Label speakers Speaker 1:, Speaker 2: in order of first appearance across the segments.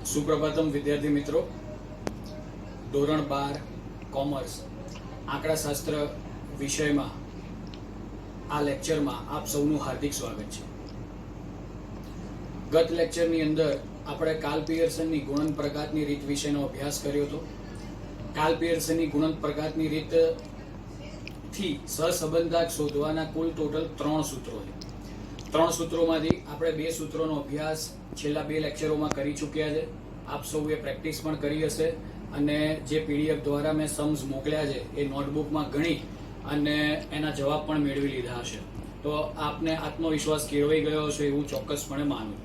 Speaker 1: સુપ્રભાતમ વિદ્યાર્થી મિત્રો, ધોરણ 12 કોમર્સ આંકડાશાસ્ત્ર વિષયમાં આ લેક્ચરમાં આપ સૌનું હાર્દિક સ્વાગત છે. ગત લેક્ચરની અંદર આપણે કાર્લ પિયર્સનની ગુણન પ્રઘાતની રીત વિશેનો અભ્યાસ કર્યો હતો. કાર્લ પિયર્સનની ગુણન પ્રઘાતની રીત થી સહસંબંધાંક શોધવાના કુલ ટોટલ 3 સૂત્રો છે. 3 સૂત્રોમાંથી આપણે 2 સૂત્રોનો અભ્યાસ છેલ્લા 2 લેક્ચરોમાં કરી ચૂક્યા છે. આપ સૌએ પ્રેક્ટિસ પણ કરી હશે અને જે પીડીએફ દ્વારા મેં सम्स મોકલ્યા છે એ નોટબુકમાં ગણી અને એના જવાબ પણ મેળવી લીધા હશે. તો આપને આત્મવિશ્વાસ કેળવાઈ ગયો હશે એવું ચોક્કસપણે માનું.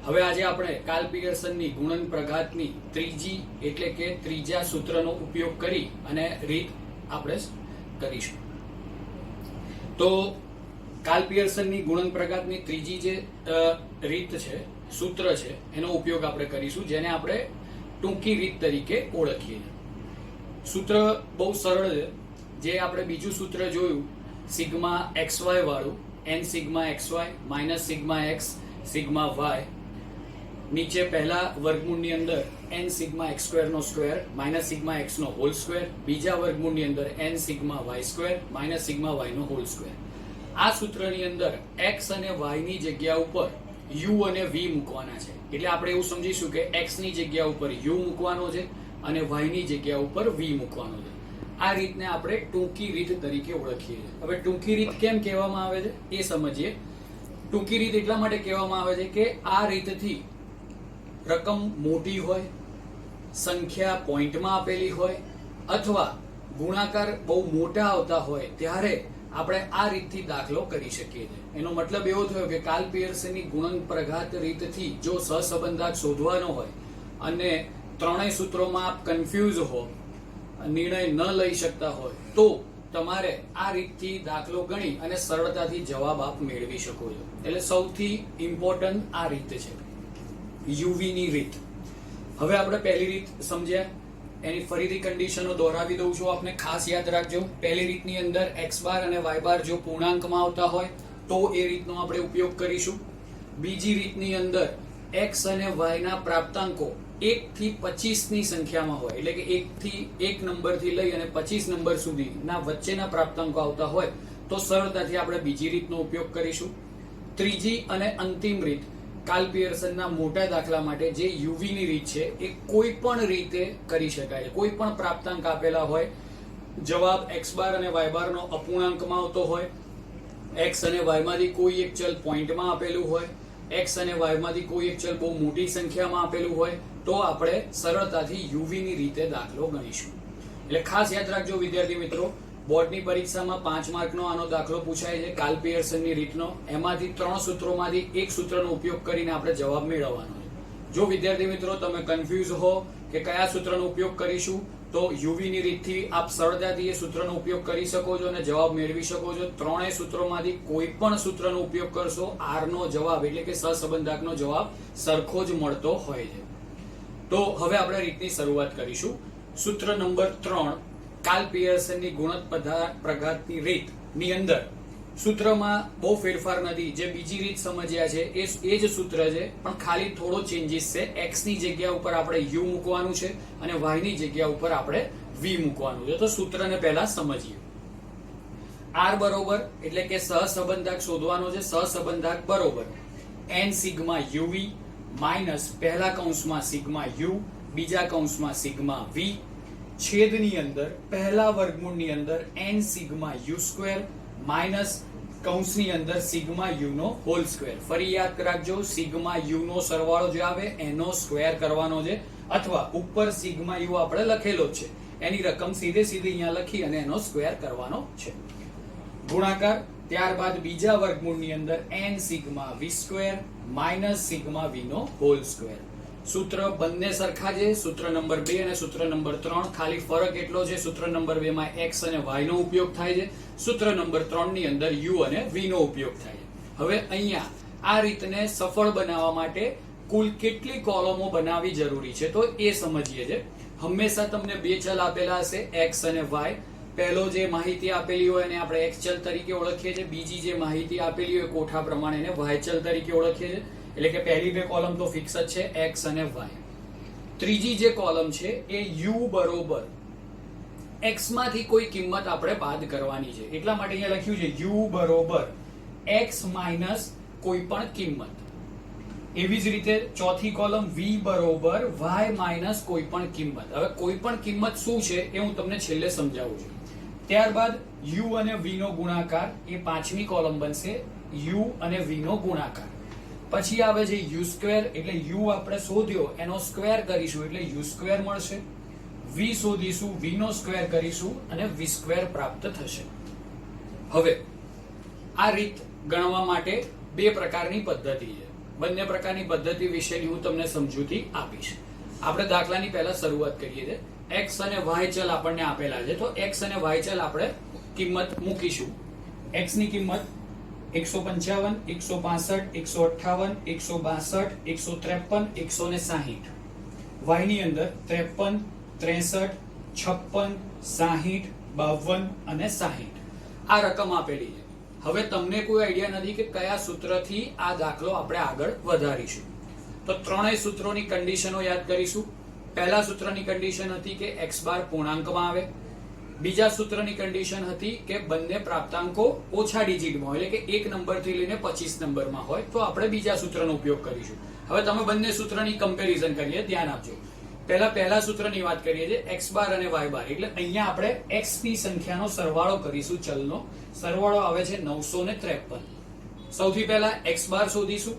Speaker 1: હવે આજે આપણે કાર્લ પિયર્સનની ગુણન પ્રઘાતની ત્રીજી એટલે કે ત્રીજા સૂત્રનો ઉપયોગ કરી અને રીત આપણે કરીશું. તો કાર્લ પિયર્સનની ગુણન પ્રઘાતની ત્રીજી જે રીત છે, સૂત્ર છે, એનો ઉપયોગ આપણે કરીશું, જેને આપણે ટૂંકી રીત તરીકે ઓળખીએ. સૂત્ર બહુ સરળ છે. જે આપણે બીજું સૂત્ર જોયું સિગ્મા xy વાળું, n sigma xy minus sigma x sigma y, નીચે પહેલા વર્ગમૂળની અંદર n સિગ્મા x સ્ક્વેર નો સ્ક્વેર માઇનસ સિગ્મા x નો હોલ સ્ક્વેર, બીજા વર્ગમૂળની અંદર n sigma y square minus sigma y નો હોલ સ્ક્વેર. આ સૂત્રની અંદર x અને y ની જગ્યા ઉપર u અને v મૂકવાના છે. એટલે આપણે એવું સમજીશું કે x ની જગ્યા ઉપર u મૂકવાનો છે અને y ની જગ્યા ઉપર v મૂકવાનો છે. આ રીતને આપણે ટૂંકી રીત તરીકે ઓળખીએ છીએ. હવે ટૂંકી રીત કેમ કહેવામાં આવે છે એ સમજીએ. ટૂંકી રીત એટલા માટે કહેવામાં આવે છે કે આ રીતથી રકમ મોટી હોય, સંખ્યા પોઈન્ટમાં આપેલી હોય અથવા ગુણાકાર બહુ મોટા આવતા હોય ત્યારે આપણે આ રીતથી દાખલો કરી શકીએ છીએ. એનો મતલબ એવો થયો કે કાર્લ પિયર્સનની ગુણન પ્રઘાત રીતથી જો સહસંબંધાંક શોધવાનો હોય અને ત્રણેય સૂત્રોમાં આપ કન્ફ્યુઝ હો, નિર્ણય ન લઈ શકતા હોય તો તમારે આ રીતથી દાખલો ગણી અને સરળતાથી જવાબ આપ મેળવી શકો છો. એટલે સૌથી ઇમ્પોર્ટન્ટ આ રીત છે, યુવીની રીત. હવે આપણે પહેલી રીત સમજ્યા, એની ફરીથી કન્ડિશનો દોહરાવી દઉં છું, આપને ખાસ યાદ રાખજો. પહેલી રીતની અંદર x બાર અને y બાર જો પૂર્ણાંકમાં આવતા હોય તો એ રીતનો આપણે ઉપયોગ કરીશું. બીજી રીતની અંદર x અને y ના પ્રાપ્તાંકો 1 થી 25 ની સંખ્યામાં હોય, એટલે કે 1 નંબરથી લઈ અને 25 નંબર સુધીના વચ્ચેના પ્રાપ્તાંકો આવતા હોય તો સરળતાથી આપણે બીજી રીતનો ઉપયોગ કરીશું. ત્રીજી અને અંતિમ રીત કાર્લ પિયર્સનના મોટા દાખલા માટે જે યુવીની રીત છે એ કોઈ પણ રીતે કરી શકાય. કોઈ પણ પ્રાપ્તાંક આપેલા હોય, જવાબ x બાર અને y બાર નો અપૂર્ણાંકમાં આવતો હોય, x અને y માંથી કોઈ એક ચલ પોઈન્ટમાં આપેલું હોય, x અને y માંથી કોઈ એક ચલ બહુ મોટી સંખ્યામાં આપેલું હોય તો આપણે સરળતાથી યુવીની રીતે દાખલો ગણીશું. એટલે ખાસ યાદ રાખજો વિદ્યાર્થી મિત્રો, બોર્ડની પરીક્ષામાં 5 માર્કનો આનો દાખલો પૂછાય છે કાર્લ પિયર્સનની રીતનો. એમાંથી 3 સૂત્રોમાંથી એક સૂત્રનો ઉપયોગ કરીને આપણે જવાબ મેળવવાનો છે. જો વિદ્યાર્થી મિત્રો તમે કન્ફ્યુઝ હો કે કયા સૂત્રનો ઉપયોગ કરીશું તો યુવીની રીતથી આપ સરળતાથી એ સૂત્રનો ઉપયોગ કરી શકો છો અને જવાબ મેળવી શકો છો. ત્રણેય સૂત્રોમાંથી કોઈ પણ સૂત્રનો ઉપયોગ કરશો, આર નો જવાબ એટલે કે સહસંબંધાંકનો જવાબ સરખો જ મળતો હોય છે. તો હવે આપણે રીતની શરૂઆત કરીશું. સૂત્ર નંબર 3 કાર્લ પિયર્સનની ગુણન પ્રઘાતની રીત ની અંદર સૂત્રમાં બહુ ફેરફાર નથી. જે બીજી રીત સમજ્યા છે એ જ સૂત્ર છે, પણ ખાલી થોડો ચેન્જીસ છે. x ની જગ્યા ઉપર આપણે u મૂકવાનું છે અને y ની જગ્યા ઉપર આપણે v મૂકવાનું છે. તો સૂત્રને પહેલા સમજીએ. r બરોબર એટલે કે સહસંબંધાંક શોધવાનો છે. સહસંબંધાંક બરોબર n સિગ્મા uv માઇનસ પહેલા કૌંસમાં સિગ્મા u, બીજા કૌંસમાં સિગ્મા v, છેદની અંદર પહેલા વર્ગમૂળની અંદર n sigma u square minus કૌંસની અંદર સિગ્મા u નો હોલ સ્ક્વેર. ફરી યાદ રાખજો, સિગ્મા u નો સરવાળો જે આવે એનો સ્ક્વેર કરવાનો છે, અથવા ઉપર સિગ્મા u આપણે લખેલો છે એની રકમ સીધે સીધી અહીંયા લખી અને એનો સ્ક્વેર કરવાનો છે. ગુણાકાર, ત્યારબાદ બીજા વર્ગમૂળની અંદર n sigma v square minus sigma v નો હોલ સ્ક્વેર. સૂત્ર બંને સરખા છે, સૂત્ર નંબર 2 અને સૂત્ર નંબર 3. ખાલી ફરક એટલો છે, સૂત્ર નંબર 2 માં x અને y નો ઉપયોગ થાય છે, સૂત્ર નંબર 3 ની અંદર u અને v નો ઉપયોગ થાય છે. હવે અહીંયા આ રીતને સફળ બનાવવા માટે કુલ કેટલી કોલમો બનાવવી જરૂરી છે તો એ સમજીએ છે. હંમેશા તમને 2 ચલ આપેલા હશે, x અને y. પહેલો જે માહિતી આપેલી હોય એને આપણે x ચલ તરીકે ઓળખીએ છીએ, બીજી જે માહિતી આપેલી હોય કોઠા પ્રમાણે એને y ચલ તરીકે ઓળખીએ છીએ. એટલે કે પહેલી બે કોલમ તો ફિક્સ જ છે, એક્સ અને વાય. ત્રીજી જે કોલમ છે એ યુ બરોબર એક્સ માંથી કોઈ કિંમત આપણે બાદ કરવાની છે, એટલા માટે અહીંયા લખ્યું છે યુ બરોબર એક્સ માઇનસ કોઈ પણ કિંમત. એવી જ રીતે ચોથી કોલમ વી બરોબર વાય માઇનસ કોઈ પણ કિંમત. હવે કોઈ પણ કિંમત શું છે એ હું તમને છેલ્લે સમજાવું છું. ત્યારબાદ યુ અને વી નો ગુણાકાર એ પાંચમી કોલમ બનશે, યુ અને વી નો ગુણાકાર. પછી આવે છે યુ સ્ક્વેર, એટલે યુ આપણે શોધ્યો એનો સ્ક્વેર કરીશું એટલે યુ સ્ક્વેર મળશે. વી શોધીશું, વી નો સ્ક્વેર કરીશું અને વી સ્ક્વેર પ્રાપ્ત થશે. હવે આ રીત ગણવા માટે બે પ્રકારની પદ્ધતિ છે. બંને પ્રકારની પદ્ધતિ વિશેની હું તમને સમજૂતી આપીશ. આપણે દાખલાની પહેલા શરૂઆત કરીએ છીએ. એક્સ અને વાય ચલ આપણને આપેલા છે, તો એક્સ અને વાય ચલ આપણે કિંમત મૂકીશું. એક્સ ની કિંમત 155, 165, 158, 162, 153, 160. વાય ની અંદર 53, 63, 56, 60, 52 અને 60 આ રકમ આપેલી છે. હવે તમને કોઈ આઈડિયા નથી કે કયા સૂત્રથી આ દાખલો આપણે આગળ વધારીશું, તો ત્રણેય સૂત્રોની કન્ડિશનો યાદ કરીશું. પહેલા સૂત્રની કન્ડિશન હતી કે x બાર પૂર્ણાંકમાં આવે. બીજા સૂત્રની કન્ડિશન હતી કે બંને પ્રાપ્તાંકો ઓછા ડિજિટમાં હોય, એટલે કે 1 નંબરથી લઈને 25 નંબરમાં હોય, તો આપણે બીજા સૂત્રનો ઉપયોગ કરીશું. હવે તમે બંને સૂત્રની કમ્પેરિઝન કરીએ, ધ્યાન આપજો. પહેલા સૂત્રની વાત કરીએ છીએ x બાર અને y બાર, એટલે અહીંયા આપણે x ની સંખ્યાનો સરવાળો કરીશું. ચલનો સરવાળો આવે છે 953. સૌથી પહેલા x બાર શોધીશું.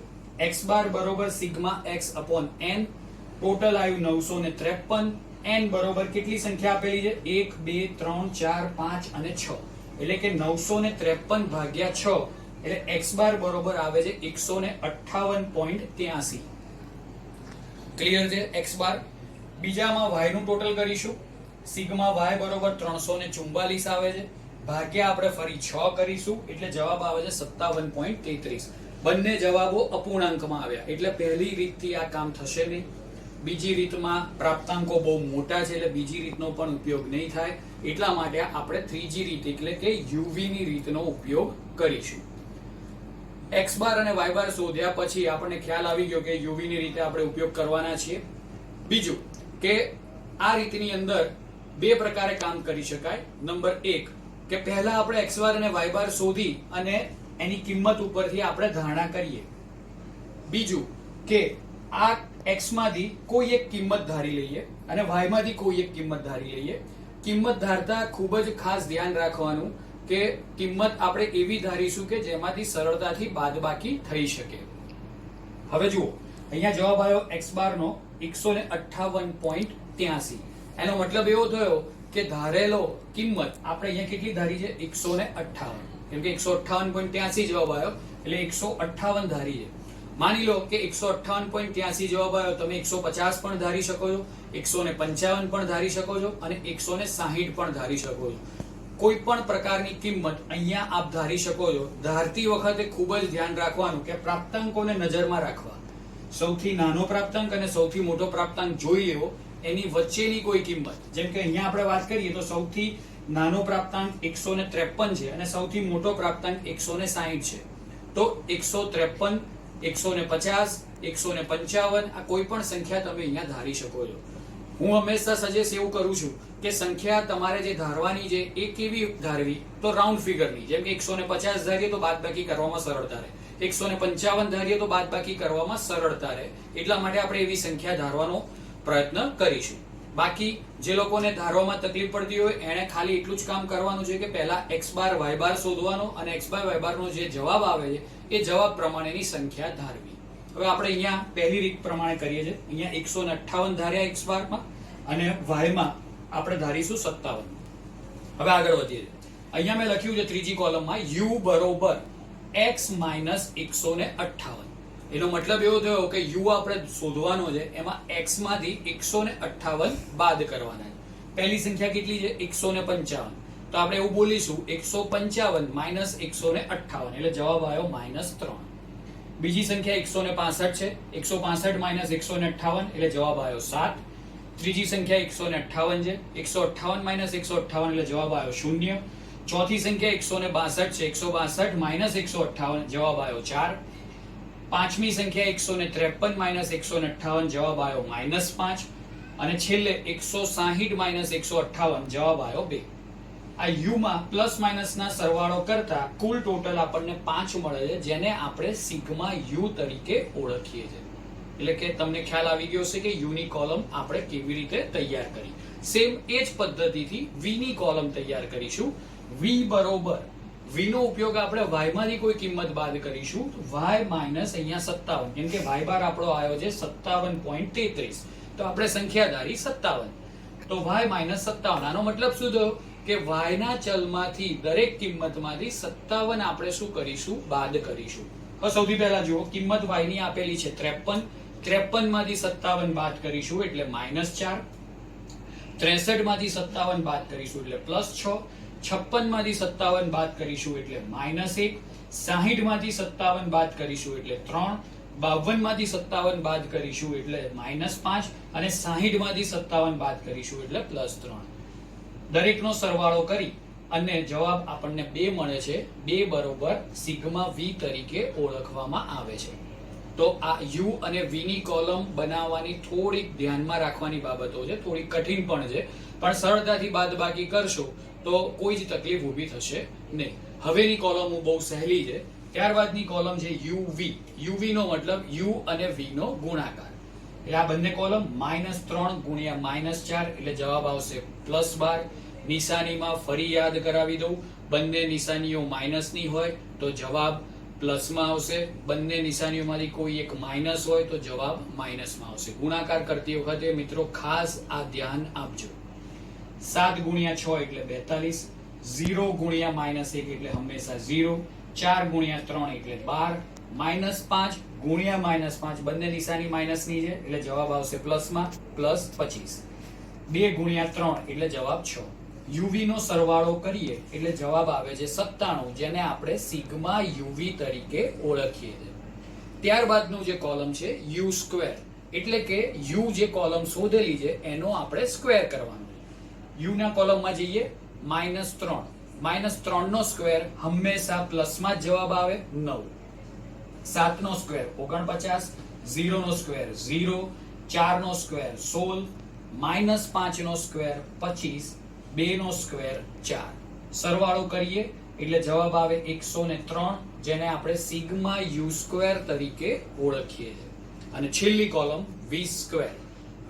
Speaker 1: x બાર બરોબર sigma x upon n. Total આવ્યું 953. n બરોબર કેટલી સંખ્યા આપેલી છે? 1 2 3 4 5 અને 6, એટલે કે 953 ભાગ્યા 6, એટલે x બાર બરોબર આવે છે 158.83. ક્લિયર છે x બાર. બીજામાં y નું ટોટલ કરીશું. સિગ્મા y બરોબર 344 આવે છે, ભાગ્યા આપણે ફરી 6 કરીશું, એટલે જવાબ આવે છે 57.33. બંને જવાબો અપૂર્ણાંકમાં આવ્યા, એટલે પહેલી રીતથી આ કામ થશે નહીં. બીજી રીતમાં પ્રાપ્તાંકો બહુ મોટા છે, એટલે બીજી રીતનો પણ ઉપયોગ નહીં થાય. એટલા માટે આપણે ત્રીજી રીત એટલે કે યુવી ની રીતનો ઉપયોગ કરીશું. x બાર અને y બાર શોધ્યા પછી આપણને ખ્યાલ આવી ગયો કે યુવી ની રીતે આપણે ઉપયોગ કરવાના છીએ. બીજું કે આ રીતની અંદર બે પ્રકારે કામ કરી શકાય. નંબર 1 કે પહેલા આપણે x બાર અને y બાર શોધી અને એની કિંમત ઉપરથી આપણે ધારણા કરીએ. બીજું કે આ x માંથી કોઈ એક કિંમત ધારી લઈએ અને y માંથી કોઈ એક કિંમત ધારી લઈએ. કિંમત ધારતા ખૂબ જ ખાસ ધ્યાન રાખવાનું કે કિંમત આપણે એવી ધારીશું કે જેમાંથી સરળતાથી બાદબાકી થઈ શકે. હવે જુઓ, અહીંયા જવાબ આવ્યો x બાર નો 158.83. એનો મતલબ એવો થયો કે ધારેલો કિંમત આપણે અહીંયા કેટલી ધારી છે? 158. કેમ કે 158.83 જવાબ આવ્યો એટલે 158 ધારી છે. માની લો કે 158.83 જવાબ આવ્યો, તમે 150 પણ ધારી શકો છો, 155 પણ ધારી શકો છો અને 160 પણ ધારી શકો છો. કોઈ પણ પ્રકારની કિંમત અહીંયા આપ ધારી શકો છો. ધારતી વખતે ખૂબ જ ધ્યાન રાખવાનું કે પ્રાપ્તાંકોને નજરમાં રાખવા. સૌથી નાનો પ્રાપ્તાંક અને સૌથી મોટો પ્રાપ્તાંક જોઈ લેવો, એની વચ્ચેની કોઈ કિંમત. જેમ કે અહીંયા આપણે વાત કરીએ તો સૌથી નાનો પ્રાપ્તાંક 153 છે અને સૌથી મોટો પ્રાપ્તાંક 160 છે. તો 153, 150, 155 આ કોઈ પણ સંખ્યા તમે અહીંયા ધારી શકો છો. હું હંમેશા સજેસ્ટ એવું કરું છું કે સંખ્યા તમારે જે ધારવાની છે એ કેવી ધારવી? તો રાઉન્ડ ફિગરની. જેમ કે 150 ધારીએ તો બાદબાકી કરવામાં સરળતા રહે, 155 ધારીએ તો બાદબાકી કરવામાં સરળતા રહે. એટલા માટે આપણે એવી સંખ્યા ધારવાનો પ્રયત્ન કરીશું. બાકી જે લોકોને ધારવામાં તકલીફ પડતી હોય એને ખાલી એટલું જ કામ કરવાનું છે કે પહેલા x બાર y બાર શોધવાનો અને x બાર y બાર નો જે જવાબ આવે છે એ જવાબ પ્રમાણેની સંખ્યા ધારવી. હવે આપણે અહીંયા પહેલી રીત પ્રમાણે કરીએ છીએ. અહીંયા 158 ધાર્યા x બાર માં અને y માં આપણે ધારીશું 57. હવે આગળ વધીએ. અહીંયા મેં લખ્યું છે ત્રીજી કોલમમાં u બરોબર x માઇનસ 158. એનો મતલબ એવો થયો કે u આપણે શોધવાનો છે, એમાં x માંથી 158 બાદ કરવાના છે. પહેલી સંખ્યા કેટલી છે? 155. તો આપણે એવું બોલીશું 155 માઇનસ 158, એટલે જવાબ આવ્યો -3. બીજી સંખ્યા 165 છે, 165 માઇનસ 158 એટલે જવાબ આવ્યો 7. ત્રીજી સંખ્યા 158 છે, 158 માઇનસ 158 એટલે જવાબ આવ્યો 0. ચોથી સંખ્યા 162 છે, 162 માઇનસ 158 જવાબ આવ્યો 4. પાંચમી સંખ્યા 153 માઇનસ 158 જવાબ આવ્યો -5 અને છેલ્લે 160 માઇનસ 158 જવાબ આવ્યો 2. આ યુ માં પ્લસ માઇનસ ના સરવાળો કરતા કુલ ટોટલ આપણને 5 મળે છે, જેને આપણે સિગ્મા યુ તરીકે ઓળખીએ છીએ. એટલે કે તમને ખ્યાલ આવી ગયો છે કે યુ ની કોલમ આપણે કેવી રીતે તૈયાર કરી. સેમ એ જ પદ્ધતિથી વી ની કોલમ તૈયાર કરીશું. વી બરોબર વી નો ઉપયોગ આપણે y માંથી કોઈ કિંમત બાદ કરીશું, તો y માઇનસ અહીંયા 57, કેમ કે y બાર આપણો આવ્યો છે 57.33, તો આપણે સંખ્યા ધારી 57, તો y માઇનસ 57. આનો મતલબ શું થયો કે y ના ચલમાંથી દરેક કિંમતમાંથી 57 આપણે શું કરીશું, બાદ કરીશું. હવે સૌથી પહેલા જુઓ, કિંમત y ની આપેલી છે 53, 53 માંથી 57 બાદ કરીશું એટલે -4, 63 માંથી 57 બાદ કરીશું એટલે +6, 56 માંથી 57 બાદ કરીશું એટલે -1, 60 માંથી 57 બાદ કરીશું એટલે 3, 52 માંથી 57 બાદ કરીશું એટલે -5 અને 60 માંથી 57 બાદ કરીશું એટલે +3. દરેકનો સરવાળો કરી અને જવાબ આપણને 2 મળે છે. 2 બરોબર સિગ્મા વી તરીકે ઓળખવામાં આવે છે. તો આ યુ અને વી ની કોલમ બનાવવાની થોડીક ધ્યાનમાં રાખવાની બાબતો છે, થોડી કઠિન પણ છે, પણ સરળતાથી બાદબાકી કરશો તો કોઈ જ તકલીફ ઊભી થશે નહીં. હવેની કોલમ બહુ સહેલી છે. ત્યારબાદની કોલમ છે યુવી. યુવી નો મતલબ યુ અને વી નો ગુણાકાર. એટલે આ બંને કોલમ -3 ગુણ્યા -4 એટલે જવાબ આવશે +12. નિશાનીમાં ફરી યાદ કરાવી દઉં, બંને નિશાનીઓ માઇનસ ની હોય તો જવાબ પ્લસમાં આવશે, બંને નિશાનીઓમાંથી કોઈ એક માઇનસ હોય તો જવાબ માઇનસમાં આવશે. ગુણાકાર કરતી વખતે મિત્રો ખાસ આ ધ્યાન આપજો. 7 ગુણ્યા 6 એટલે 42, 0 ગુણ્યા -1 એટલે હંમેશા 0, 4 ગુણ્યા 3 એટલે 12, -5 ગુણ્યા -5 બંને નિશાની માઇનસ ની છે એટલે જવાબ આવશે પ્લસમાં, +25. 2 ગુણ્યા 3 એટલે જવાબ 6. યુવી નો સરવાળો કરીએ એટલે જવાબ આવે છે 97, જેને આપણે સિગ્મા યુવી તરીકે ઓળખીએ છીએ. ત્યારબાદનું જે કોલમ છે યુ સ્ક્વેર, એટલે કે યુ જે કોલમ શોધેલી છે એનો આપણે સ્ક્વેર કરવાનો. યુ ના કોલમમાં જઈએ, -3, -3 નો સ્ક્વેર હંમેશા પ્લસમાં જ જવાબ આવે 9, 7 નો સ્ક્વેર 49, 0 નો સ્ક્વેર 0, 4 નો સ્ક્વેર 16, -5 નો સ્ક્વેર 25, 2 નો સ્ક્વેર 4. સરવાળો કરીએ એટલે જવાબ આવે 103, જેને આપણે સિગ્મા યુ સ્ક્વેર તરીકે ઓળખીએ છીએ. અને છેલ્લી કોલમ વી સ્ક્વેર.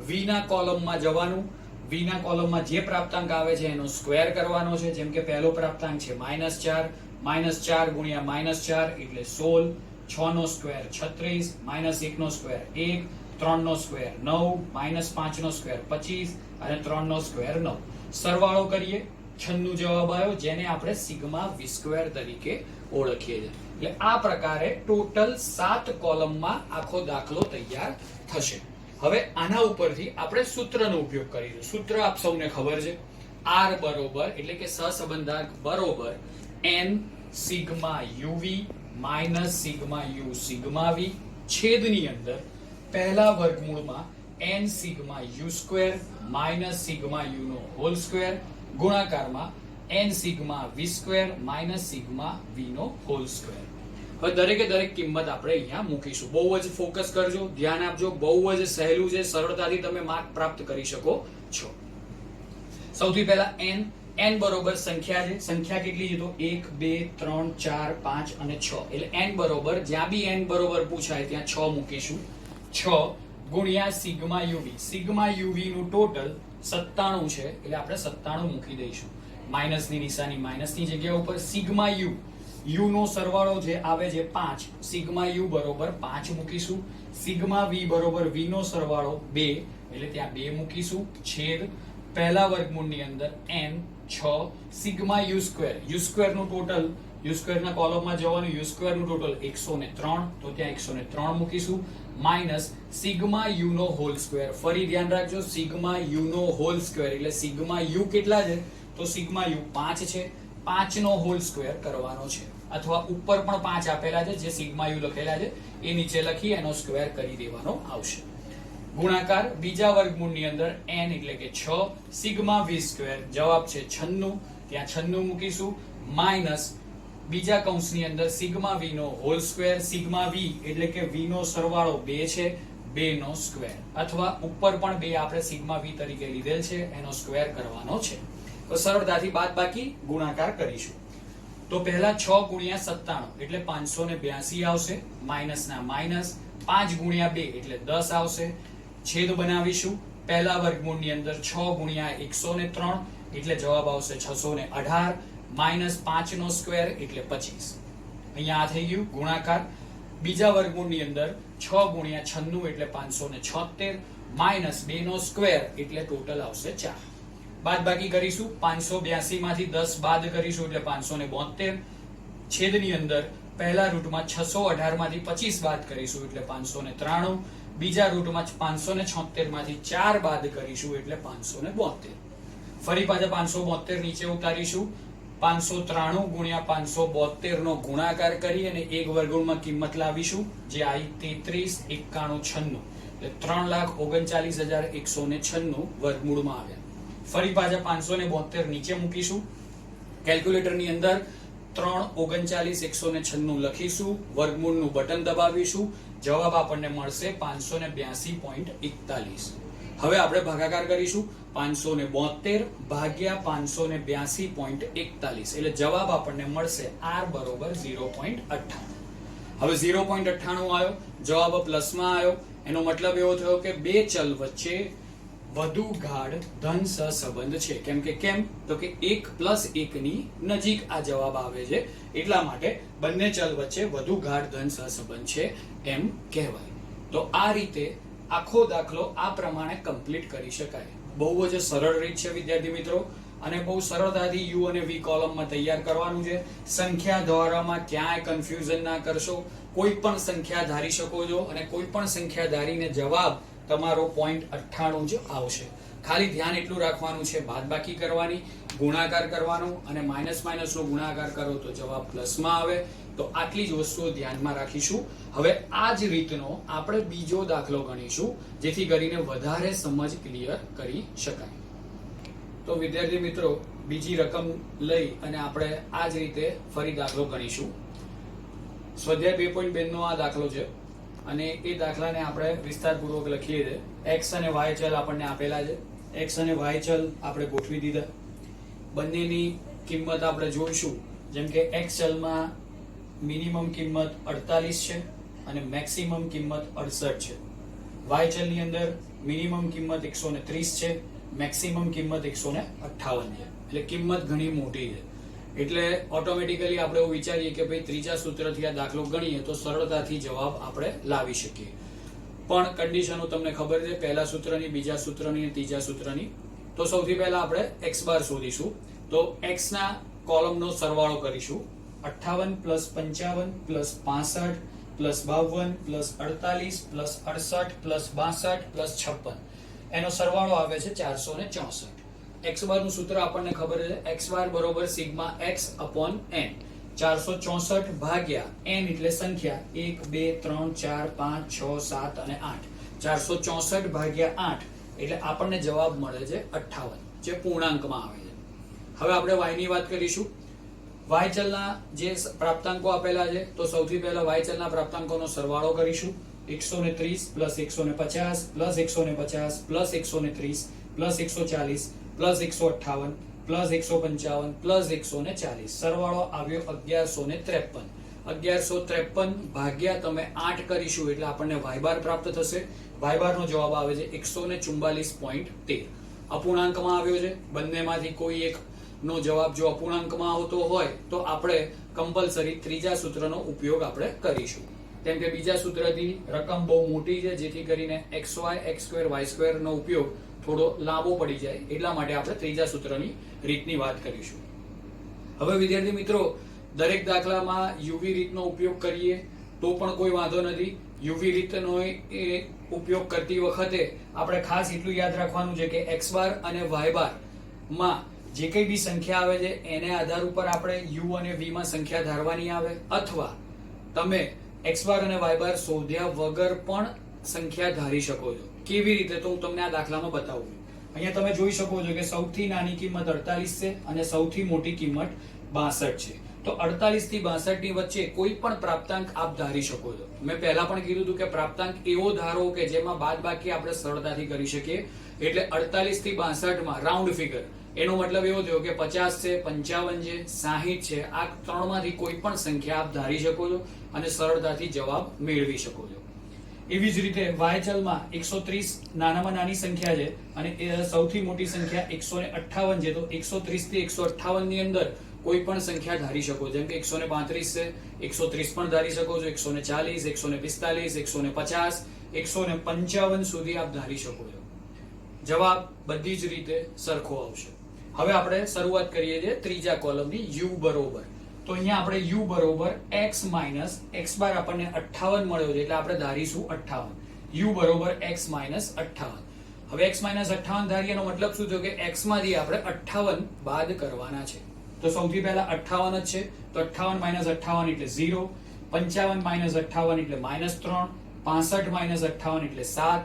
Speaker 1: વી ના કોલમમાં જવાનું, વી ના કોલમમાં જે પ્રાપ્તાંક આવે છે એનો સ્ક્વેર કરવાનો છે. જેમ કે પહેલો પ્રાપ્તાંક છે -4, -4 ગુણ્યા -4 એટલે 16, 6 નો સ્ક્વેર 36, -1 નો સ્ક્વેર 1, 3 નો સ્ક્વેર 9, -5 નો સ્ક્વેર 25 અને 3 નો સ્ક્વેર 9. સરવાળો કરીએ 96 જવાબ આવ્યો, જેને આપણે સિગ્મા વી સ્ક્વેર તરીકે ઓળખીએ છીએ. એટલે આ પ્રકારે ટોટલ 7 કોલમમાં આખો દાખલો તૈયાર થશે. હવે આના ઉપરથી આપણે સૂત્રનો ઉપયોગ કરીશું. સૂત્ર આપ સૌને ખબર છે, R બરોબર એટલે કે સહસંબંધાંક બરોબર n sigma u v minus sigma u sigma v, છેદની અંદર પહેલા વર્ગમૂળમાં n sigma u square minus sigma u નો હોલ સ્ક્વેર, ગુણાકારમાં n sigma v square minus sigma v નો હોલ સ્ક્વેર. હવે દરેકે દરેક કિંમત આપણે અહીંયા મૂકીશું. બહુ જ ફોકસ કરજો, ધ્યાન આપજો, બહુ જ સહેલું છે, સરળતાથી તમે માર્ક પ્રાપ્ત કરી શકો છો. સૌથી પહેલા n બરોબર સંખ્યા છે. સંખ્યા કેટલી છે તો 1, 2, 3, 4, 5 અને 6. એટલે n બરોબર, જ્યાં બી n બરોબર પૂછાય ત્યાં 6 મૂકીશું. 6 ગુણ્યા સિગ્મા યુવી. સિગ્મા યુવી નું ટોટલ 97 છે એટલે આપણે 97 મૂકી દઈશું. માઇનસ ની નિશાની માઇનસ ની જગ્યા ઉપર. સિગ્મા યુ, યુ નો સરવાળો જે આવે છે 5, સિગ્મા યુ બરોબર 5 મૂકીશું. સિગ્મા વી બરોબર વી નો સરવાળો 2 એટલે ત્યાં 2 મૂકીશું. છેદ પહેલા વર્ગમૂળની અંદર n 6 sigma u square. U square નું ટોટલ, યુ સ્ક્વેર ના કોલમમાં જવાનું, યુ સ્ક્વેર નું ટોટલ 103 તો ત્યાં 103 મૂકીશું. માઇનસ સિગ્મા યુ નો હોલ સ્ક્વેર. ફરી ધ્યાન રાખજો, સિગ્મા યુ નો હોલ સ્ક્વેર એટલે સિગ્મા યુ કેટલા છે તો સિગ્મા યુ 5 છે, 5 નો હોલ સ્ક્વેર કરવાનો છે. અથવા ઉપર પણ 5 આપેલા છે, જે સિગ્મા યુ લખેલા છે એ નીચે લખી એનો સ્ક્વેર કરી દેવાનો આવશે. ગુણાકાર બીજા વર્ગમૂળની અંદર n એટલે કે 6 સિગ્મા વી સ્ક્વેર, જવાબ છે 96, ત્યાં 96 મૂકીશું. માઇનસ બીજા કૌંસની અંદર સિગ્મા v નો હોલ સ્ક્વેર, સિગ્મા v એટલે કે v નો સરવાળો 2 છે, 2 નો સ્ક્વેર, અથવા ઉપર પણ 2 આપણે સિગ્મા v તરીકે લીધેલ છે, એનો સ્ક્વેર કરવાનો છે. તો સરળતાથી બાદબાકી ગુણાકાર કરીશું. તો પહેલા 6 ગુણ્યા 97 એટલે 582 આવશે, માઇનસ ના માઇનસ, 5 ગુણ્યા 2 એટલે 10 આવશે, છેદ બનાવીશું. પહેલા વર્ગમૂળની અંદર 6 ગુણ્યા 103 એટલે જવાબ આવશે 618, માઇનસ 5 નો સ્ક્વેર એટલે 25. અહીંયા આ થઈ ગયું ગુણાકાર. બીજા વર્ગમૂળની અંદર 6 ગુણ્યા 96 એટલે 576, માઇનસ 2 નો સ્ક્વેર એટલે ટોટલ આવશે 4. બાદબાકી કરીશું. 582 માંથી 10 બાદ કરીશું એટલે 572. છેદની અંદર પહેલા રૂટમાં 618 માંથી 25 બાદ કરીશું એટલે 593. બીજા રૂટમાં 576 માંથી 4 બાદ કરીશું એટલે 572. ફરી પાછા 572 નીચે ઉતારીશું. 593 ગુણ્યા 572 નો ગુણાકાર કરી અને એક વર્ગમૂળમાં કિંમત લાવીશું, જે આવી 33, 91, 96 એટલે 3,39,196 વર્ગમૂળમાં આવ્યા. ફરી પાછા 572 નીચે મૂકીશું. કેલ્ક્યુલેટરની અંદર 3,39,196 લખીશું, વર્ગમૂળનું બટન દબાવીશું, જવાબ આપણને મળશે 582.41. હવે આપણે ભાગાકાર કરીશું. 572 ભાગ્યા 582.41 એટલે જવાબ આપણને મળશે r બરોબર 0.98. હવે 0.98 આવ્યો, જવાબ પ્લસમાં આવ્યો. એનો મતલબ એવો થયો કે બે ચલ વચ્ચે વધુ ગાઢ ધન સહસંબંધ છે. કેમ તો કે 1+1 ની નજીક આ જવાબ આવે છે, એટલા માટે બંને ચલ વચ્ચે વધુ ગાઢ ધન સહસંબંધ છે એમ કહેવાય. તો આ રીતે આખો દાખલો આ પ્રમાણે કમ્પ્લીટ કરી શકાય. બહુ જ સરળ રીત છે વિદ્યાર્થી મિત્રો, અને બહુ સરળતાથી યુ અને વી કોલમમાં તૈયાર કરવાનું છે. સંખ્યા ધારવામાં ક્યાંય કન્ફ્યુઝન ના કરશો. કોઈ પણ સંખ્યા ધારી શકો છો અને કોઈ પણ સંખ્યા ધારીને જવાબ તમારો 0.98 જ આવશે. ખાલી ધ્યાન એટલું રાખવાનું છે, બાદબાકી કરવાની, ગુણાકાર કરવાનો, અને માઇનસ નો ગુણાકાર કરો તો જવાબ પ્લસમાં આવે. તો આટલી જ વસ્તુઓ ધ્યાનમાં રાખીશું. હવે આ જ રીતનો આપણે બીજો દાખલો ગણીશું, જેથી કરીને વધારે સમજ ક્લિયર કરી શકાય. તો વિદ્યાર્થી મિત્રો, બીજી રકમ લઈ અને આપણે આ જ રીતે ફરી દાખલો ગણીશું. સ્વાધ્યાય 2.2 નો આ દાખલો છે, અને એ દાખલાને આપણે વિસ્તારપૂર્વક લખીએ છીએ. એક્સ અને વાય ચલ આપણને આપેલા છે. એક્સ અને વાય ચલ આપણે ગોઠવી દીધા. બંનેની કિંમત આપણે જોઈશું. જેમ કે એક્સ ચલમાં મિનિમમ કિંમત 48 છે અને મેક્સિમમ કિંમત 68 છે. વાય ચલની અંદર મિનિમમ કિંમત 130 છે, મેક્સિમમ કિંમત 158 છે. એટલે કિંમત ઘણી મોટી છે. એટલે ઓટોમેટિકલી આપણે એવું વિચારીએ કે ભાઈ ત્રીજા સૂત્રથી આ દાખલો ગણીએ તો સરળતાથી જવાબ આપણે લાવી શકીએ. પણ કન્ડિશનો તમને ખબર છે, પહેલા સૂત્રની, બીજા સૂત્રની અને ત્રીજા સૂત્રની. તો સૌથી પહેલા આપણે x બાર શોધીશું. તો x ના કોલમનો સરવાળો કરીશું. 58 + 55 + 65 + 52 + 48 + 68 + 62 + 56 એનો સરવાળો આવે છે 464. x બાર નું સૂત્ર આપણને ખબર છે, x બાર બરોબર સિગ્મા x અપોન n. 464 ભાગ્યા n એટલે સંખ્યા 1 2 3 4 5 6 7 અને 8. 464 ભાગ્યા 8 એટલે આપણને જવાબ મળે છે 58, જે પૂર્ણાંકમાં આવે છે. હવે આપણે y ની વાત કરીશું. y ચલના જે પ્રાપ્તાંકો આપેલા છે, તો સૌથી પહેલા y ચલના પ્રાપ્તાંકોનો સરવાળો કરીશું. 130 + 150 + 150 + 130 + 140 + 158 + 155 + 140. સરવાળો આવ્યો 1153. 1153 ભાગ્યા તમે 8 કરીશું એટલે આપણને y બાર પ્રાપ્ત થશે. y બાર નો જવાબ આવે છે 144.13. અપૂર્ણાંકમાં આવ્યો છે. બંનેમાંથી કોઈ એક નો જવાબ જો અપૂર્ણાંકમાં આવતો હોય તો આપણે કમ્પલસરી ત્રીજા સૂત્રનો ઉપયોગ આપણે કરીશું. કેમ કે બીજા સૂત્રથી રકમ બહુ મોટી છે, જેથી કરીને xy x2 y2 નો ઉપયોગ થોડો લાંબો પડી જાય, એટલા માટે આપણે ત્રીજા સૂત્રની રીતની વાત કરીશું. હવે વિદ્યાર્થી મિત્રો, દરેક દાખલામાં યુવી રીતનો ઉપયોગ કરીએ તો પણ કોઈ વાંધો નથી. યુવી રીતનો ઉપયોગ કરતી વખતે આપણે ખાસ એટલું યાદ રાખવાનું છે કે x બાર અને y બાર માં જે કઈ બી સંખ્યા આવે છે એને આધાર ઉપર આપણે u અને v માં સંખ્યા ધારવાની આવે, અથવા તમે x બાર અને y બાર શોધ્યા વગર પણ સંખ્યા ધારી શકો છો. કેવી રીતે, તો હું તમને આ દાખલામાં બતાવું છું. અહીંયા તમે જોઈ શકો છો કે સૌથી નાની કિંમત 48 છે અને સૌથી મોટી કિંમત 62 છે. તો 48 થી 62 ની વચ્ચે કોઈ પણ પ્રાપ્તાંક આપ ધારી શકો છો. મેં પહેલા પણ કીધું હતું કે પ્રાપ્તાંક એવો ધારો કે જેમાં બાદબાકી આપણે સરળતાથી કરી શકીએ. એટલે 48 થી 62 માં રાઉન્ડ ફિગર, એનો મતલબ એવો થયો કે 50 છે, 55 છે, 60 છે, આ ત્રણમાંથી કોઈ પણ સંખ્યા આપ ધારી શકો છો અને સરળતાથી જવાબ મેળવી શકો છો. એવી જ રીતે y ચલમાં 130 નાનામાં નાની સંખ્યા છે અને એ સૌથી મોટી સંખ્યા 158 છે. તો 130 થી 158 ની અંદર કોઈ પણ સંખ્યા ધારી શકો. જેમ કે 135 છે, 130 પણ ધારી શકો છો, 140, 145, 150, 155 સુધી આપ ધારી શકો છો. જવાબ બધી જ રીતે સરખો આવશે. હવે આપણે શરૂઆત કરીએ છીએ ત્રીજા કોલમની u બરોબર. તો અહીંયા આપણે u બરોબર x માઇનસ x બાર આપણને 58 મળ્યો છે એટલે આપણે ધારીશું 58. u બરોબર x માઇનસ 58. હવે x માઇનસ 58 ધારીએ એનો મતલબ શું થયો કે x માંથી આપણે 58 બાદ કરવાના છે. તો સૌથી પહેલા 58 જ છે, તો 58 માઇનસ 58 એટલે 0, 55 માઇનસ 58 એટલે -3, 65 માઇનસ 58 એટલે 7,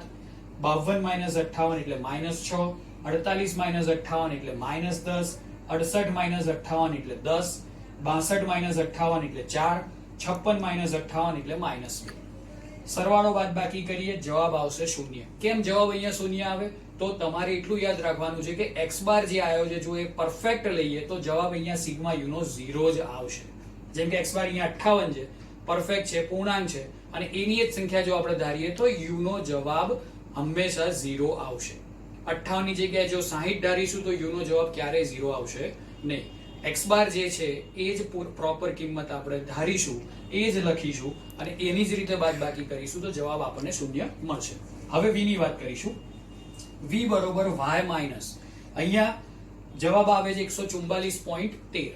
Speaker 1: 52 માઇનસ 58 એટલે -6, 48 માઇનસ 58 એટલે -10, 68 માઇનસ 58 એટલે 10, 62 માઇનસ 58 એટલે 4, 56 માઇનસ 58 એટલે -2. સરવાળો બાદબાકી કરીએ, જવાબ આવશે 0. કેમ જવાબ અહીંયા 0 આવે? તો તમારે એટલું યાદ રાખવાનું છે કે x બાર જે આવ્યો છે જો એ પરફેક્ટ લઈએ તો જવાબ અહીંયા સિગ્મા u નો 0 જ આવશે. જેમ કે x બાર અહીંયા 58 છે, પરફેક્ટ છે, પૂર્ણાંક છે અને એની જ સંખ્યા જો આપણે ધારીએ તો u નો જવાબ હંમેશા 0 આવશે. 58 ની જગ્યાએ જો 60 ધારીશું તો u નો જવાબ ક્યારેય 0 આવશે નહીં. x બાર જે છે એ જ પ્રોપર કિંમત આપણે ધારીશું, એ જ લખીશું અને એની જ રીતે બાદબાકી કરીશું તો જવાબ આપણને 0 મળશે. હવે v ની વાત કરીશું. v બરોબર y માઇનસ, અહીંયા જવાબ આવે છે 144.13.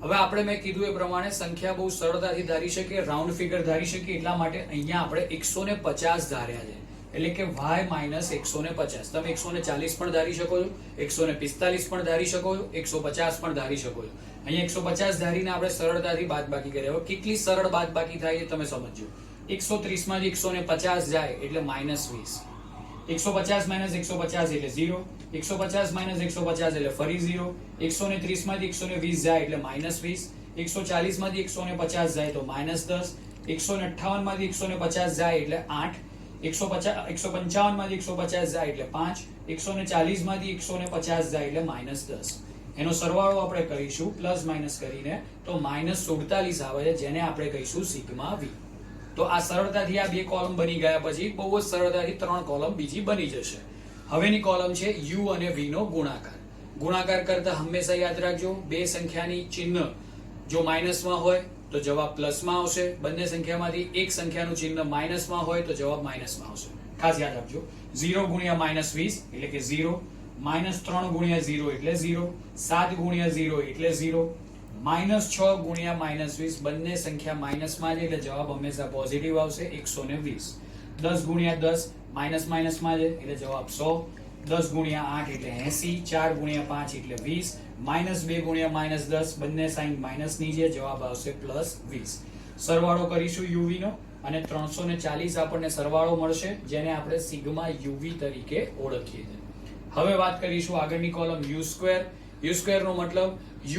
Speaker 1: હવે આપણે મેં કીધું એ પ્રમાણે સંખ્યા બહુ સરળતાથી ધારી શકીએ, રાઉન્ડ ફિગર ધારી શકીએ, એટલા માટે અહીંયા આપણે 150 ધાર્યા છે. એટલે કે y માઇનસ 150. તમે 140 પણ ધારી શકો છો, 145 પણ ધારી શકો છો, 150 પણ ધારી શકો છો. અહીંયા 150 ધારીને આપણે સરળતાથી બાદબાકી કરીએ. હવે કેટલી સરળ બાદબાકી થાય એ તમે સમજો. 130 માંથી 150 જાય એટલે -20. 150 માઇનસ 150 એટલે 0, 150 માઇનસ 150 એટલે ફરી 0, 130 માંથી 120 જાય એટલે -20, 140 માંથી 150 જાય તો -10, 158 માંથી 150 જાય એટલે 8, 155 માંથી 150 જાય એટલે 5, 140 માંથી 150 જાય એટલે -10. એનો સરવાળો આપણે કરીશું પ્લસ માઇનસ કરીને તો -47 આવે છે, જેને આપણે કહીશું સિગ્મા v. તો આ સરળતાથી આ બે કોલમ બની ગયા પછી બહુ જ સરળતાથી 3 કોલમ બીજી બની જશે. હવેની કોલમ છે u અને v નો ગુણાકાર. ગુણાકાર કરતા હંમેશા યાદ રાખજો બે સંખ્યાની ચિહ્ન જો માઇનસમાં હોય તો જવાબ પ્લસમાં આવશે, બંને સંખ્યામાંથી એક સંખ્યાનું ચિહ્ન માઇનસમાં હોય તો જવાબ માઇનસમાં આવશે. ખાસ યાદ રાખજો. 0 ગુણ્યા -20 એટલે કે 0, -3 ગુણ્યા 0 એટલે 0, 7 ગુણ્યા 0 એટલે 0, -6 ગુણ્યા -20 બંને સંખ્યા માઇનસમાં છે એટલે જવાબ હંમેશા પોઝિટિવ આવશે 120. 10 ગુણ્યા 10 માઇનસમાં છે એટલે જવાબ 100, 10 ગુણ્યા 8 એટલે 80, 4 ગુણ્યા 5 એટલે 20, -2 ગુણ્યા -10 બંને સાઈન માઇનસની છે, જવાબ આવશે +20. સરવાળો કરીશું uv નો અને 340 આપણને સરવાળો મળશે, જેને આપણે સિગ્મા uv તરીકે ઓળખીએ છીએ. હવે વાત કરીશું આગળની કોલમ u². u² નો મતલબ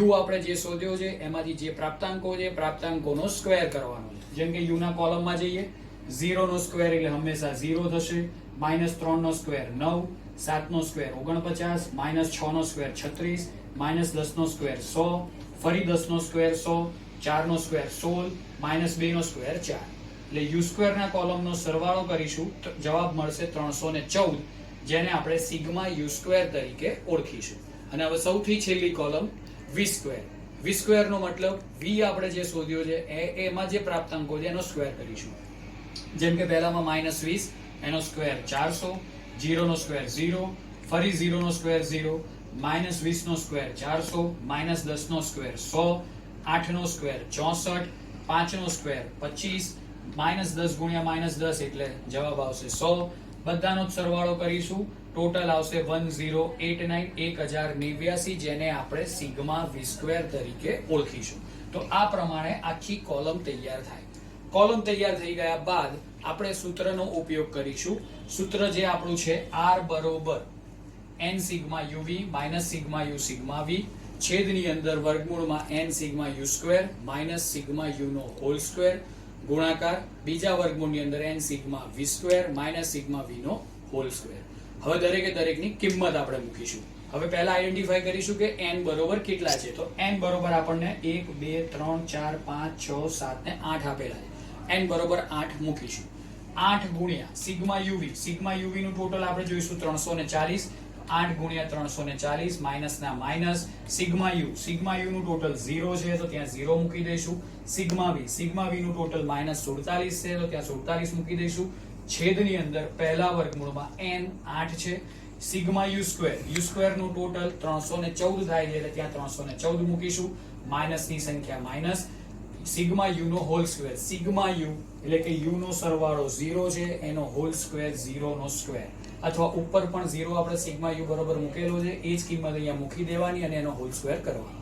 Speaker 1: u આપણે જે શોધ્યો છે એમાંથી જે પ્રાપ્તાંકો છે પ્રાપ્તાંકોનો સ્ક્વેર કરવાનો છે. જેમ કે u ના કોલમમાં જઈએ, 0 નો સ્ક્વેર એટલે હંમેશા 0 થશે, -3 નો સ્ક્વેર 9, 7 નો સ્ક્વેર 49, -6 નો સ્ક્વેર 36, -10 નો સ્ક્વેર 100, ફરી 10 નો સ્ક્વેર 100, 4 નો સ્ક્વેર 16, -2 નો સ્ક્વેર 4. એટલે u² ના કોલમનો સરવાળો કરીશું તો જવાબ મળશે 314, જેને આપણે સિગ્મા u² તરીકે ઓળખીશું. અને હવે સૌથી છેલ્લી કોલમ v². v² નો મતલબ v આપણે જે શોધ્યો છે એમાં જે પ્રાપ્તાંકો છે એનો સ્ક્વેર કરીશું. જેમ કે પહેલામાં -20 એનો સ્ક્વેર 400, 0 નો સ્ક્વેર 0, ફરી 0 નો સ્ક્વેર 0, -20 નો સ્ક્વેર 400, -10 નો સ્ક્વેર 100, 8 નો સ્ક્વેર 64, 5 નો સ્ક્વેર 25, -10 ગુણ્યા -10 એટલે જવાબ આવશે 100. બધાનો જ સરવાળો કરીશું, ટોટલ આવશે 1089, જેને આપણે સિગ્મા v² તરીકે ઓળખીશું. તો આ પ્રમાણે આખી કોલમ તૈયાર થાય. કોલમ તૈયાર થઈ ગયા બાદ આપણે સૂત્રનો ઉપયોગ કરીશું. સૂત્ર જે આપણું છે r બરોબર n sigma uv minus sigma u sigma v. છેદની અંદર વર્ગમૂળમાં n sigma u square minus sigma u નો હોલ સ્ક્વેર ગુણાકાર બીજા વર્ગમૂળની અંદર n sigma v square minus sigma v નો હોલ સ્ક્વેર. હવે દરેકે દરેકની કિંમત આપણે મૂકીશું. હવે પહેલા આઈડેન્ટિફાઈ કરીશું કે n બરોબર કેટલા છે. તો n બરોબર આપણને 1 2 3 4 5 6 7 ને 8 આપેલા છે. n બરોબર 8 મૂકીશું. 8 ગુણ્યા સિગ્મા યુવી, સિગ્મા યુવી નું ટોટલ આપણે જોઈશું 340. 8 ગુણ્યા 340 માઇનસ ના માઇનસ. સિગ્મા યુ નું ટોટલ 0 છે તો ત્યાં 0 મૂકી દઈશું. સિગ્મા વી નું ટોટલ -47 છે તો ત્યાં 47 મૂકી દઈશું. છેદની અંદર પહેલા વર્ગમૂળમાં n 8 છે. સિગ્મા યુ સ્ક્વેર નું ટોટલ 314 થાય છે એટલે ત્યાં 314 મૂકીશું. માઇનસ ની સંખ્યા માઇનસ. સિગ્મા યુ નો હોલ સ્ક્વેર, સિગ્મા યુ એટલે કે યુ નો સરવાળો 0 છે એનો હોલ સ્ક્વેર 0 નો સ્ક્વેર, અથવા ઉપર પણ 0 આપણે સિગ્મા યુ બરોબર મૂકેલો છે એ જ કિંમત અહીંયા મૂકી દેવાની અને એનો હોલ સ્ક્વેર કરવાનો.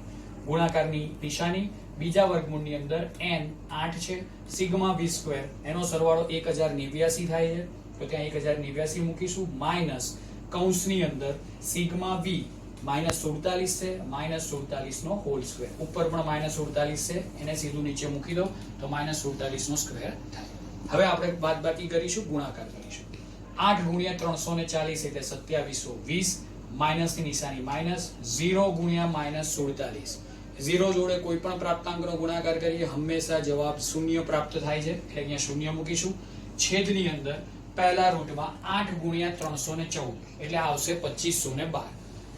Speaker 1: ગુણાકારની નિશાની બીજા વર્ગમૂળની અંદર n 8 છે. સિગ્મા વી સ્ક્વેર એનો સરવાળો 1089 થાય છે તો ત્યાં 1089 મૂકીશું. માઇનસ કૌંસની અંદર સિગ્મા વી -47 છે, -47 નો હોલ સ્ક્વેર, ઉપર પણ -47 છે એને સીધું નીચે મૂકી દો તો -47 નો સ્ક્વેર થાય. હવે આપણે બાદબાકી કરીશું, ગુણાકાર કરીશું. 8 ગુણ્યા 340 એટલે 2720, માઇનસ ની નિશાની માઇનસ. 0 ગુણ્યા -47, 0 જોડે કોઈ પણ પ્રાપ્તાંકનો ગુણાકાર કરીએ હંમેશા જવાબ શૂન્ય પ્રાપ્ત થાય છે એટલે અહીંયા શૂન્ય મૂકીશું. છેદની અંદર પહેલા રૂટમાં 8 ગુણ્યા 314 એટલે આવશે 2512.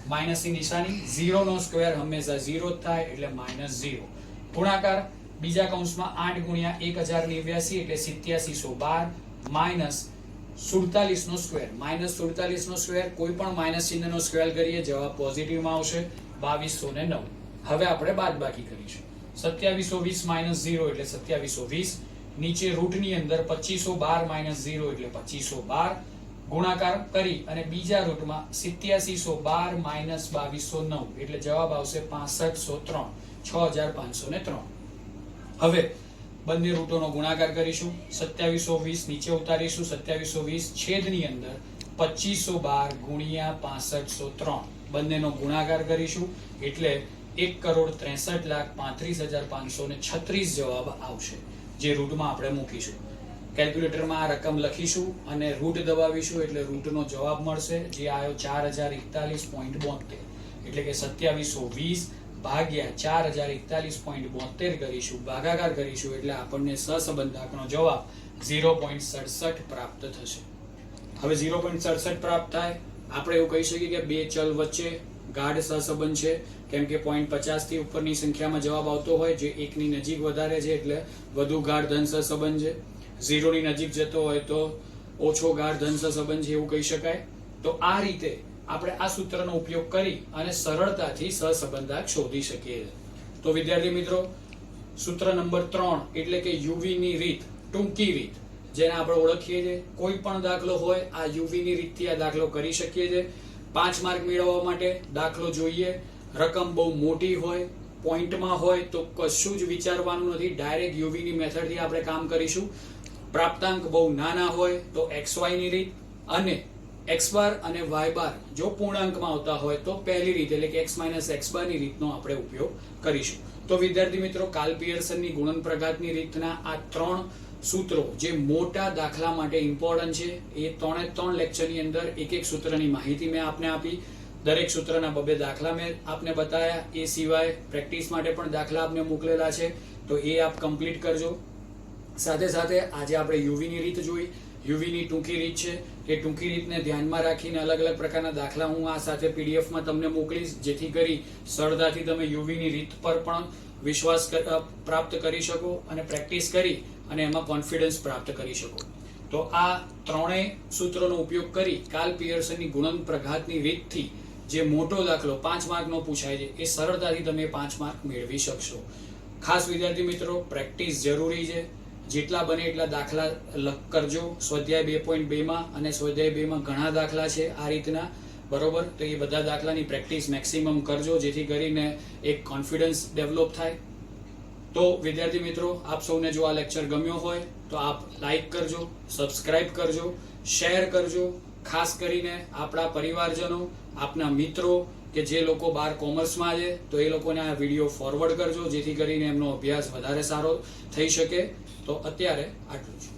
Speaker 1: માઇનસ ની નિશાની, 0 નો સ્ક્વેર હંમેશા 0 જ થાય એટલે -0. ગુણાકાર બીજા કૌંસમાં 8 ગુણ્યા 1089 એટલે 8712 માઇનસ 47 નો સ્ક્વેર, -47 નો સ્ક્વેર કોઈ પણ માઇનસ ચિહ્નનો સ્ક્વેર કરીએ જવાબ પોઝિટિવમાં આવશે 2209. હવે આપણે બાદબાકી કરીશું. 2720 -0 એટલે 2720. નીચે રૂટની અંદર 2512 -0 એટલે 2512. ગુણાકાર કરી અને બીજા રૂટમાં 8712 -2209 એટલે જવાબ આવશે 6503, 6503. હવે બંને રૂટોનો ગુણાકાર કરીશું. 2720 નીચે ઉતારીશું. 2720 છેદની અંદર 2512 ગુણ્યા 6503 બંનેનો ગુણાકાર કરીશું એટલે 1,63,35,536 જવાબ આવશે જે રૂટમાં આપણે મૂકીશું. કેલ્ક્યુલેટરમાં આ રકમ લખીશું અને રૂટ દબાવીશું એટલે રૂટનો જવાબ મળશે જે આવ્યો 4041.72 એટલે કે 2720 ભાગ્યા 4041.72 કરીશું, ભાગાકાર કરીશું એટલે આપણને સહસંબંધાંકનો જવાબ 0.67 પ્રાપ્ત થશે. હવે 0.67 પ્રાપ્ત થાય આપણે એવું કહી શકીએ કે બે ચલ વચ્ચે ગાઢ સહસંબંધ છે કેમ કે 0.50 થી ઉપરની સંખ્યામાં જવાબ આવતો હોય જે 1 ની નજીક વધારે છે એટલે વધુ ગાઢ ધન સહસંબંધ છે. 0 ની નજીક જતો હોય તો ઓછો ગાઢ ધન સહસંબંધ છે એવું કહી શકાય. તો આ રીતે આપણે આ સૂત્રનો ઉપયોગ કરી અને સરળતાથી સહસંબંધાંક શોધી શકીએ. તો વિદ્યાર્થી મિત્રો, સૂત્ર નંબર 3 એટલે કે યુવી ની રીત, ટૂંકી રીત જેને આપણે ઓળખીએ છીએ. કોઈ પણ દાખલો હોય આ યુવી ની રીતથી આ દાખલો કરી શકીએ છીએ. 5 માર્ક મેળવવા માટે દાખલો જોઈએ, રકમ બહુ મોટી હોય, પોઈન્ટમાં હોય તો કશું જ વિચારવાનું નથી, ડાયરેક્ટ યુવી ની મેથડથી આપણે કામ કરીશું. પ્રાપ્તાંક બહુ નાના હોય તો XY ની રીત અને x બાર અને y બાર જો પૂર્ણાંકમાં આવતા હોય તો પહેલી રીત એટલે કે x - x બાર ની રીતનો આપણે ઉપયોગ કરીશું. તો વિદ્યાર્થી મિત્રો, કાર્લ પિયર્સનની ગુણન પ્રઘાતની રીતના આ 3 સૂત્રો જે મોટા દાખલા માટે ઇમ્પોર્ટન્ટ છે એ 3 લેક્ચરની અંદર એક સૂત્રની માહિતી મેં આપને આપી. દરેક સૂત્રના 2 દાખલા મેં આપને બતાવ્યા. એ સિવાય પ્રેક્ટિસ માટે પણ દાખલા આપને મોકલેલા છે તો એ આપ કમ્પ્લીટ કરજો. સાથે સાથે આજે આપણે યુવીની રીત જોઈ. યુવીની ટૂંકી રીત છે એ ટૂંકી રીતને ધ્યાનમાં રાખીને અલગ અલગ પ્રકારના દાખલા હું આ સાથે પીડીએફમાં તમને મોકલીશ જેથી કરી સરળતાથી તમે યુવીની રીત પર પણ વિશ્વાસ પ્રાપ્ત કરી શકો અને પ્રેક્ટિસ કરી અને એમાં કોન્ફિડન્સ પ્રાપ્ત કરી શકો. તો આ ત્રણેય સૂત્રોનો ઉપયોગ કરી કાર્લ પિયર્સનની ગુણન પ્રઘાતની રીતથી જે મોટો દાખલો 5 માર્કનો પૂછાય છે એ સરળતાથી તમે 5 માર્ક મેળવી શકશો. ખાસ વિદ્યાર્થી મિત્રો, પ્રેક્ટિસ જરૂરી છે. જેટલા બને એટલા દાખલા કરજો સ્વાધ્યાય 2.2 માં, અને સ્વાધ્યાય 2 માં ઘણા દાખલા છે આ રીતના, બરોબર? તો એ બધા દાખલાની પ્રેક્ટિસ મેક્સિમમ કરજો જેથી કરીને એક કોન્ફિડન્સ ડેવલપ થાય. તો વિદ્યાર્થી મિત્રો, આપ સૌને જો આ લેક્ચર ગમ્યો હોય તો આપ લાઈક કરજો, સબસ્ક્રાઇબ કરજો, શેર કરજો, ખાસ કરીને આપણા પરિવારજનો, આપના મિત્રો કે જે લોકો બાર કોમર્સમાં છે તો એ લોકોને આ વિડીયો ફોરવર્ડ કરજો, જેથી કરીને એમનો અભ્યાસ વધારે સારો થઈ શકે. તો અત્યારે આટલું જ.